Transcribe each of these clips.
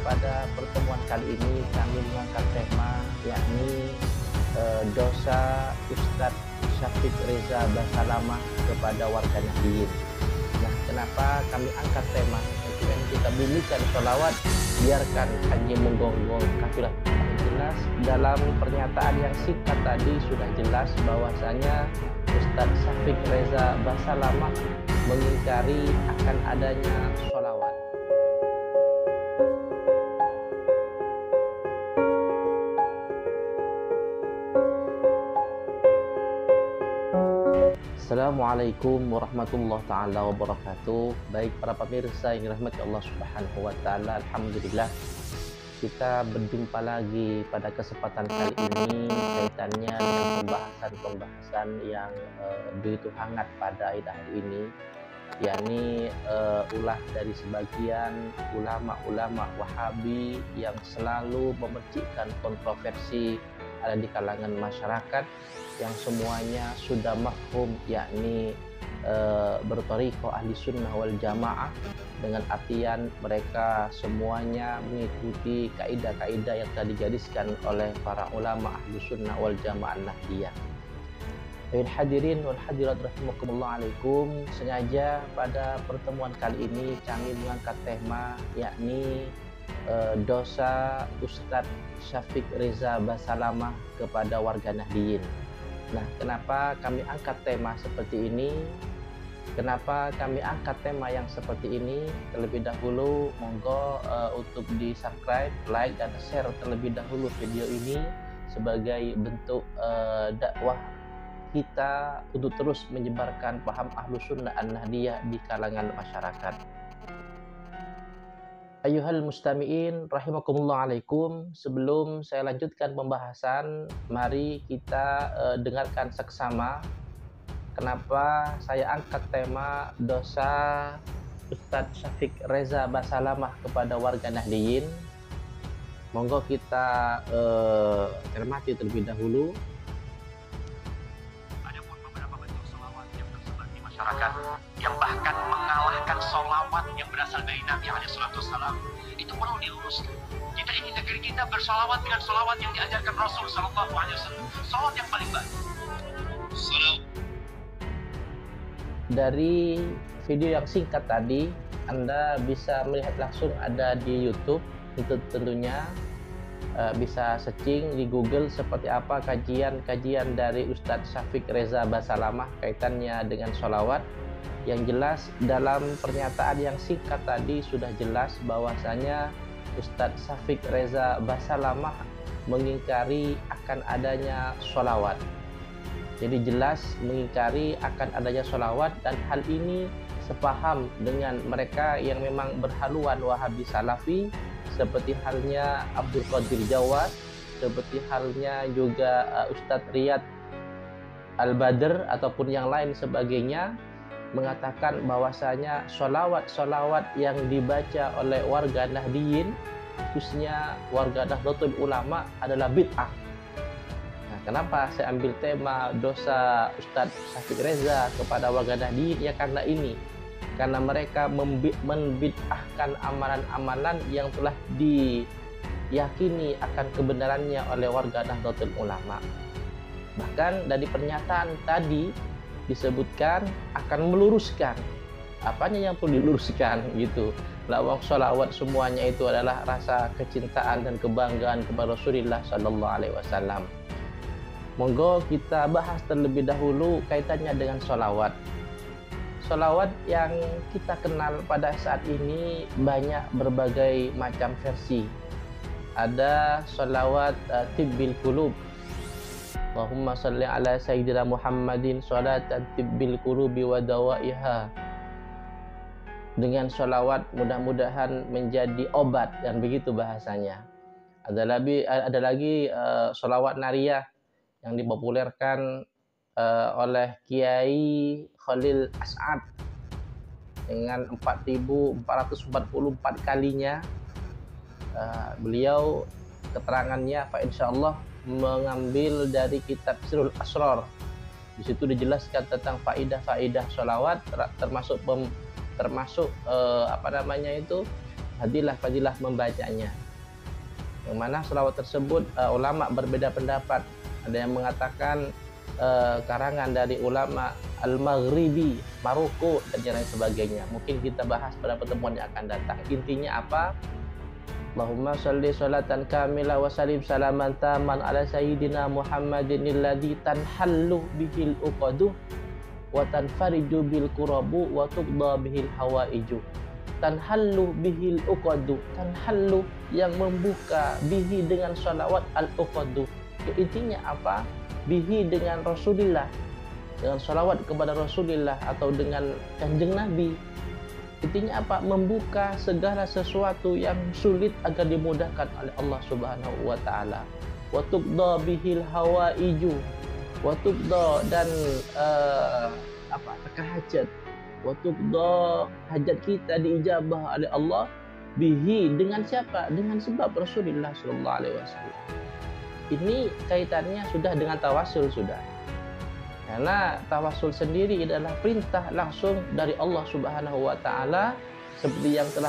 pada pertemuan kali ini kami mengangkat tema yakni dosa Ustadz Syafiq Reza Basalamah kepada warga Nahdliyin. Nah, kenapa kami angkat tema seperti ini? Kita bunyikan sholawat, biarkan haji menggonggong kafilah. Jelas dalam pernyataan yang singkat tadi sudah jelas bahwasanya Ustadz Syafiq Reza Basalamah mengingkari akan adanya sholawat. Assalamualaikum warahmatullahi taala wabarakatuh. Baik para pemirsa yang dirahmati Allah Subhanahu wa taala, alhamdulillah kita berjumpa lagi pada kesempatan kali ini kaitannya dengan pembahasan yang begitu hangat pada akhir-akhir ini, yakni ulah dari sebagian ulama-ulama Wahabi yang selalu memercikkan kontroversi ada di kalangan masyarakat yang semuanya sudah mafhum, yakni berthariqah ahli sunnah wal jamaah, dengan artian mereka semuanya mengikuti kaidah-kaidah yang telah digariskan oleh para ulama ahli sunnah wal jamaah Nahdliyah. Hadirin wal hadirat rahimakumullah alaikum. Sengaja pada pertemuan kali ini kami mengangkat tema yakni dosa Ustadz Syafiq Reza Basalamah kepada warga Nahdliyin. Nah, kenapa kami angkat tema seperti ini? Kenapa kami angkat tema yang seperti ini? Terlebih dahulu, monggo untuk di-subscribe, like, dan share terlebih dahulu video ini sebagai bentuk dakwah kita untuk terus menyebarkan paham Ahlus Sunnah An-Nahdliyah di kalangan masyarakat. Ayuhal mustami'in rahimakumullah alaikum. Sebelum saya lanjutkan pembahasan, mari kita dengarkan seksama kenapa saya angkat tema dosa Ustadz Syafiq Reza Basalamah kepada warga Nahdliyin. Monggo kita cermati terlebih dahulu. Ada pun beberapa bentuk sholawat yang tersebar di masyarakat yang bahkan mengalahkan sholawat yang berasal dari Nabi SAW. Itu perlu diluruskan. Kita ingin negeri kita bersholawat dengan sholawat yang diajarkan Rasul SAW. Sholawat yang paling baik. Dari video yang singkat tadi, Anda bisa melihat langsung ada di YouTube. Tentunya bisa searching di Google seperti apa kajian-kajian dari Ustadz Syafiq Reza Basalamah kaitannya dengan sholawat. Yang jelas dalam pernyataan yang singkat tadi sudah jelas bahwasanya Ustadz Syafiq Reza Basalamah mengingkari akan adanya sholawat. Jadi jelas mengingkari akan adanya sholawat, dan hal ini sepaham dengan mereka yang memang berhaluan Wahabi Salafi, seperti halnya Abdul Qadir Jawad, seperti halnya juga Ustadz Riyad Al-Badr ataupun yang lain sebagainya, mengatakan bahwasanya sholawat yang dibaca oleh warga Nahdliyin, khususnya warga Nahdlatul Ulama, adalah bid'ah. Nah, kenapa saya ambil tema dosa Ustadz Syafiq Reza kepada warga Nahdliyin? Ya karena ini, karena mereka membid'ahkan amalan-amalan yang telah diyakini akan kebenarannya oleh warga Nahdlatul Ulama. Bahkan dari pernyataan tadi disebutkan akan meluruskan. Apanya yang perlu diluruskan gitu? Lawang sholawat semuanya itu adalah rasa kecintaan dan kebanggaan kepada Rasulullah Sallallahu Alaihi Wasallam. Monggo kita bahas terlebih dahulu kaitannya dengan sholawat. Sholawat yang kita kenal pada saat ini banyak berbagai macam versi. Ada sholawat tibbil qulub, Allahumma salli ala sayyidina Muhammadin sholatan tibbil qulubi wa dawaiha, dengan sholawat mudah-mudahan menjadi obat, dan begitu bahasanya. Ada lagi sholawat nariyah yang dipopulerkan oleh Kiai Khalil As'ad dengan 4.444 kalinya. Beliau keterangannya fa insyaallah mengambil dari kitab Sirrul Asrar. Di situ dijelaskan tentang faidah-faidah sholawat, termasuk fadilah membacanya. Yang mana selawat tersebut ulama berbeda pendapat. Ada yang mengatakan karangan dari ulama Al-Maghribi, Maroko dan yang lain sebagainya. Mungkin kita bahas pada pertemuan yang akan datang. Intinya apa? Allahumma sholli sholatan kamilah wa salim salaman taman ala sayyidina Muhammadin alladzi tanhallu bihil uqadu wa tanfariju bil kurabu wa tuqda bihil hawaiju. Tanhallu bihil uqadu, tanhallu yang membuka, bihi dengan sholawat al-uqadu. Intinya apa? Bihi dengan Rasulullah, dengan sholawat kepada Rasulullah atau dengan kanjeng Nabi. Intinya apa? Membuka segala sesuatu yang sulit agar dimudahkan oleh Allah Subhanahu wa taala. Wa tuqda bihil hawaiju, wa tuqda dan hajat. Wa tuqda hajat kita diijabah oleh Allah bihi dengan siapa? Dengan sebab Rasulullah sallallahu alaihi wasallam. Ini kaitannya sudah dengan tawasul sudah. Karena tawasul sendiri adalah perintah langsung dari Allah Subhanahu wa taala seperti yang telah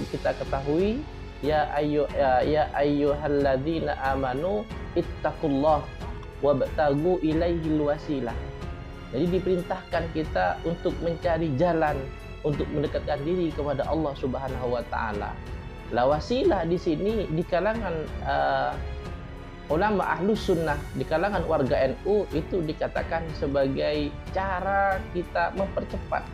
kita ketahui, ya ayyuhalladzina amanu ittaqullah wabtagu ilaihil wasilah. Jadi diperintahkan kita untuk mencari jalan untuk mendekatkan diri kepada Allah Subhanahu wa taala. La wasilah di sini di kalangan ulama ahlus sunnah, di kalangan warga NU itu dikatakan sebagai cara kita mempercepat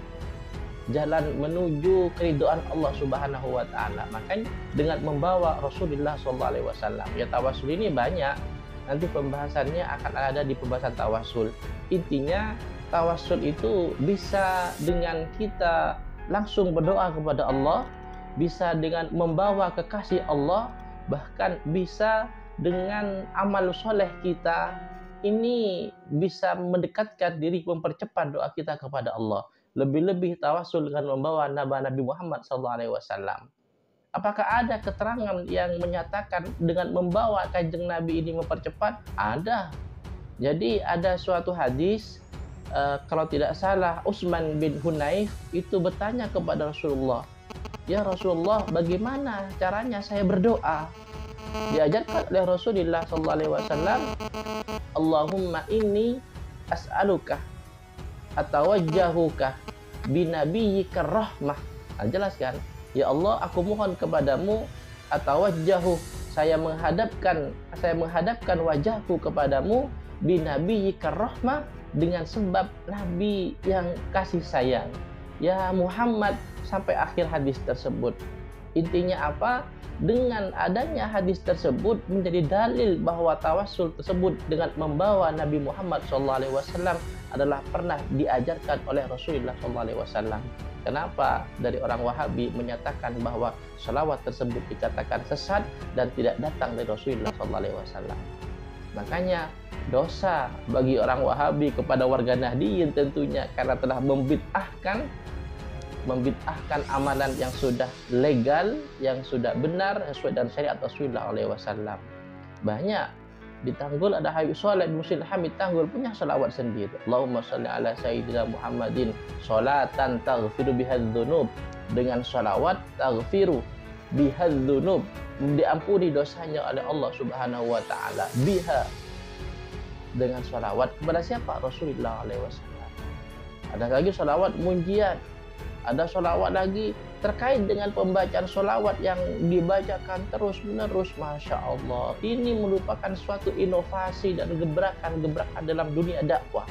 jalan menuju keridhaan Allah Subhanahu wa taala. Makanya dengan membawa Rasulullah sallallahu alaihi wasallam. Ya tawasul ini banyak. Nanti pembahasannya akan ada di pembahasan tawasul. Intinya tawasul itu bisa dengan kita langsung berdoa kepada Allah, bisa dengan membawa kekasih Allah, bahkan bisa dengan amal soleh kita ini bisa mendekatkan diri, mempercepat doa kita kepada Allah. Lebih-lebih tawasul dengan membawa Nabi Muhammad SAW. Apakah ada keterangan yang menyatakan dengan membawa kanjeng Nabi ini mempercepat? Ada. Jadi ada suatu hadis, kalau tidak salah Utsman bin Hunayf itu bertanya kepada Rasulullah, ya Rasulullah, bagaimana caranya saya berdoa? Diajarkan oleh Rasulullah SAW, Allahumma inni as'aluka atawajjahuka binabiyyika rahmah. Jelaskan, ya Allah, aku mohon kepadamu, atawajjahu, saya menghadapkan wajahku kepadamu, binabiyyika rahmah, dengan sebab Nabi yang kasih sayang, ya Muhammad, sampai akhir hadis tersebut. Intinya apa? Dengan adanya hadis tersebut menjadi dalil bahwa tawasul tersebut dengan membawa Nabi Muhammad SAW adalah pernah diajarkan oleh Rasulullah SAW. Kenapa? Dari orang Wahabi menyatakan bahwa salawat tersebut dikatakan sesat dan tidak datang dari Rasulullah SAW. Makanya dosa bagi orang Wahabi kepada warga Nahdliyin tentunya karena telah membid'ahkan amalan yang sudah legal, yang sudah benar, sesuai dengan syariat Rasulullah SAW. Banyak di Tanggul ada Habib Sholeh bin Muslim Hamid Tanggul punya salawat sendiri. Allahumma sholli ala sayyidina Muhammadin sholatan taghfiru bihadz-dzunub. Dengan salawat taghfiru bihadz-dzunub, diampuni dosanya oleh Allah Subhanahu wa taala. Biha, dengan salawat kepada siapa? Rasulullah SAW. Ada lagi salawat munjiat. Ada sholawat lagi terkait dengan pembacaan sholawat yang dibacakan terus-menerus. Masya Allah, ini merupakan suatu inovasi dan gebrakan dalam dunia dakwah.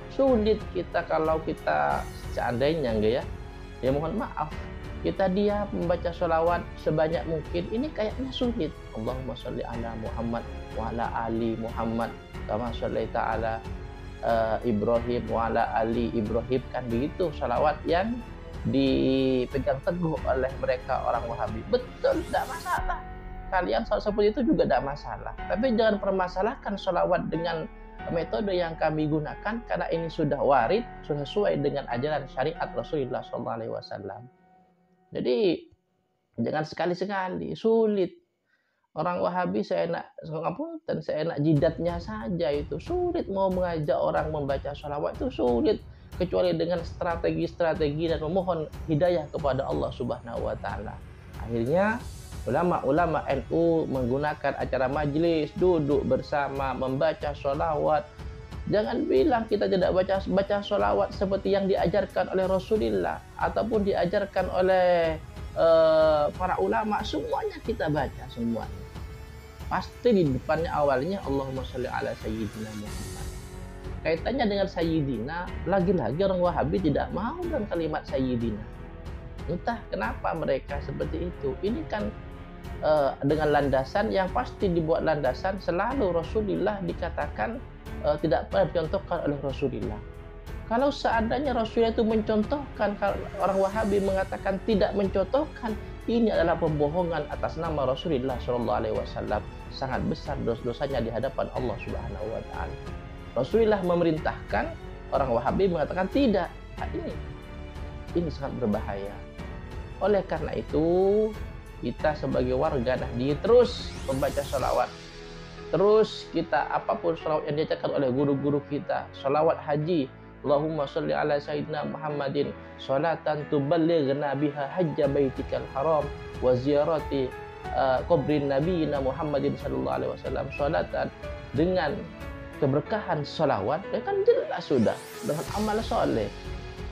Sulit kita kalau kita seandainya enggak ya mohon maaf, kita diam membaca sholawat sebanyak mungkin, ini kayaknya sulit. Allahumma sholli ala Muhammad wa ala ali Muhammad kama shollaita ala Ibrahim wa ala ali Ibrahim, kan begitu sholawat yang dipegang teguh oleh mereka orang Wahabi. Betul, tidak masalah. Kalian sholat seperti itu juga tidak masalah. Tapi jangan permasalahkan sholawat dengan metode yang kami gunakan, karena ini sudah warid, sudah sesuai dengan ajaran syariat Rasulullah SAW. Jadi jangan sekali-sekali sulit. Orang Wahabi seenak jidatnya saja itu sulit, mau mengajak orang membaca sholawat itu sulit, kecuali dengan strategi-strategi dan memohon hidayah kepada Allah Subhanahu wa taala. Akhirnya ulama-ulama NU menggunakan acara majelis, duduk bersama, membaca sholawat. Jangan bilang kita tidak baca sholawat seperti yang diajarkan oleh Rasulullah ataupun diajarkan oleh para ulama. Semuanya kita baca semuanya. Pasti di depannya awalnya Allahumma sholli ala sayyidina Muhammad. Kaitannya dengan sayyidina, lagi-lagi orang Wahabi tidak mau dengan kalimat sayyidina. Entah kenapa mereka seperti itu. Ini kan dengan landasan yang pasti dibuat landasan selalu Rasulullah dikatakan tidak pernah dicontohkan oleh Rasulullah. Kalau seandainya Rasulullah itu mencontohkan, kalau orang Wahabi mengatakan tidak mencontohkan, ini adalah pembohongan atas nama Rasulullah SAW. Sangat besar dosa-dosanya di hadapan Allah Subhanahu wa taala. Rasulullah memerintahkan, orang Wahabi mengatakan tidak. Nah, ini sangat berbahaya. Oleh karena itu, kita sebagai warga Nahdliyin terus membaca sholawat. Terus kita apapun sholawat yang diajarkan oleh guru-guru kita, sholawat haji, Allahumma sholli ala sayyidina Muhammadin sholatan tuballighna biha hajja baitikal haram wa ziyarati qabrin nabiyina Muhammadin sallallahu alaihi wasallam. Sholatan dengan keberkahan sholawat, ya kan jelas sudah dengan amal soleh.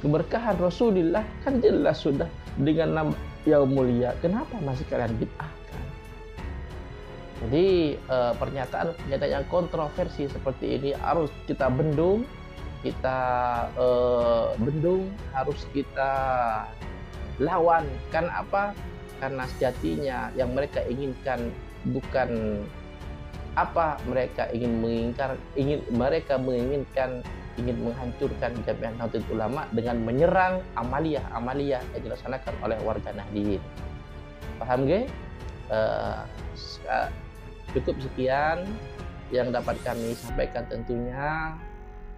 Keberkahan Rasulullah kan jelas sudah dengan nama yang mulia. Kenapa masih kalian bid'ahkan? Jadi pernyataan yang kontroversi seperti ini harus kita bendung, harus kita lawan. Karena apa? Karena sejatinya yang mereka inginkan bukan apa mereka ingin menghancurkan Jamiah Nahdlatul Ulama dengan menyerang amaliyah yang dilaksanakan oleh warga Nahdliyin. Paham ge? Cukup sekian yang dapat kami sampaikan tentunya.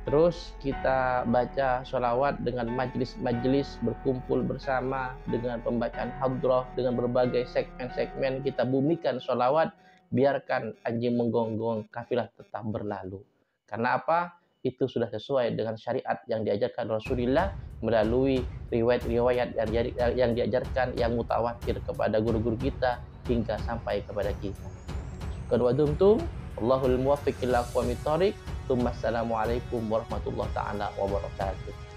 Terus kita baca sholawat dengan majelis berkumpul bersama, dengan pembacaan hadrah, dengan berbagai segmen-segmen kita bumikan sholawat. Biarkan anjing menggonggong, kafilah tetap berlalu. Karena apa? Itu sudah sesuai dengan syariat yang diajarkan Rasulullah melalui riwayat-riwayat yang diajarkan yang mutawatir kepada guru-guru kita hingga sampai kepada kita. Kedua dumtum, Allahul muwaffiq ila aqwamit thoriq. Assalamualaikum warahmatullahi taala wabarakatuh.